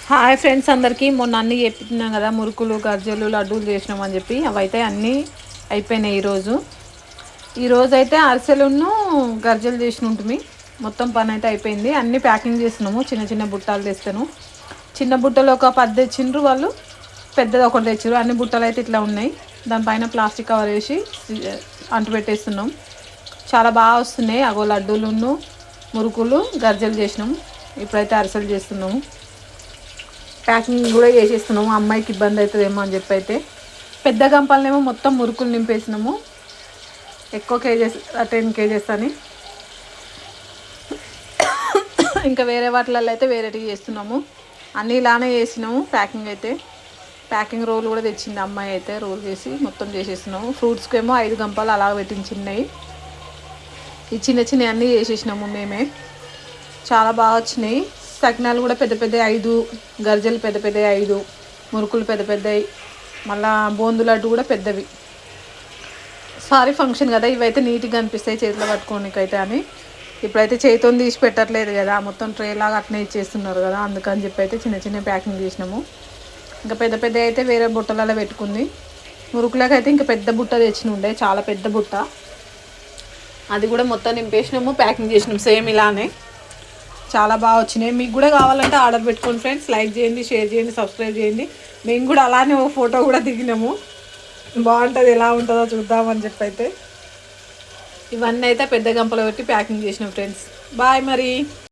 Hi friends అందరికీ మొన్న అన్నీ చెప్పినాం కదా, మురుకులు గర్జలు లడ్డూలు చేసినామని చెప్పి. అవైతే అన్నీ అయిపోయినాయి. ఈరోజు అయితే అరిసెలును గర్జలు చేసిన ఉంటుంది. మొత్తం పని అయితే అయిపోయింది. అన్నీ ప్యాకింగ్ చేసినాము. చిన్న చిన్న బుట్టాలు తెస్తాను. చిన్న బుట్టలు ఒక 10 తెచ్చిండ్రు వాళ్ళు, పెద్దది ఒకటి తెచ్చారు. అన్ని బుట్టలు అయితే ఇట్లా ఉన్నాయి. దానిపైన ప్లాస్టిక్ కవర్ వేసి అంటు పెట్టేస్తున్నాం. చాలా బాగా వస్తున్నాయి. అగో లడ్డూలును మురుకులు గర్జలు చేసినాము. ఇప్పుడైతే అరిసెలు చేస్తున్నాము. ప్యాకింగ్ కూడా చేసేస్తున్నాము. అమ్మాయికి ఇబ్బంది అవుతుందేమో అని చెప్పి అయితే పెద్ద గంపలనేమో మొత్తం మురుకులు నింపేసినాము. ఎక్కువ కేజెస్ 10 కేజెస్ అని. ఇంకా వేరే వాటిలలో అయితే వేరేటివి చేస్తున్నాము. అన్నీ ఇలానే చేసినాము. ప్యాకింగ్ రోల్ కూడా తెచ్చింది అమ్మాయి. అయితే రోల్ చేసి మొత్తం చేసేస్తున్నాము. ఫ్రూట్స్కి ఏమో 5 గంపలు అలా పెట్టించినాయి. ఈ చిన్న చిన్న అన్నీ చేసేసినాము మేమే. చాలా బాగా వచ్చినాయి. సకినాలు కూడా పెద్ద పెద్ద 5, గర్జలు పెద్ద పెద్ద 5, మురుకులు పెద్ద పెద్దవి, మళ్ళీ బోందు లడ్డు కూడా పెద్దవి. సారీ ఫంక్షన్ కదా, ఇవైతే నీట్గా అనిపిస్తాయి చేతిలో పట్టుకోనికైతే అని. ఇప్పుడైతే చేతితో తీసి పెట్టట్లేదు కదా, మొత్తం ట్రే లాగా అట్నే ఇచ్చేస్తున్నారు కదా, అందుకని చెప్పి అయితే చిన్న చిన్న ప్యాకింగ్ చేసినాము. ఇంకా పెద్ద పెద్ద అయితే వేరే బుట్టలలో పెట్టుకుంది. మురుకులకు అయితే ఇంకా పెద్ద బుట్ట తెచ్చిన ఉండే, చాలా పెద్ద బుట్ట. అది కూడా మొత్తం నింపేసినాము, ప్యాకింగ్ చేసినాము సేమ్ ఇలానే. చాలా బాగా వచ్చినాయి. మీకు కూడా కావాలంటే ఆర్డర్ పెట్టుకోండి ఫ్రెండ్స్. లైక్ చేయండి, షేర్ చేయండి, సబ్స్క్రైబ్ చేయండి. మేము కూడా అలానే ఒక ఫోటో కూడా దిగినాము. బాగుంటుంది, ఎలా ఉంటుందో చూద్దామని చెప్పి అయితే. ఇవన్నీ అయితే పెద్ద గంపలో పెట్టి ప్యాకింగ్ చేసినాం ఫ్రెండ్స్. బాయ్ మరి.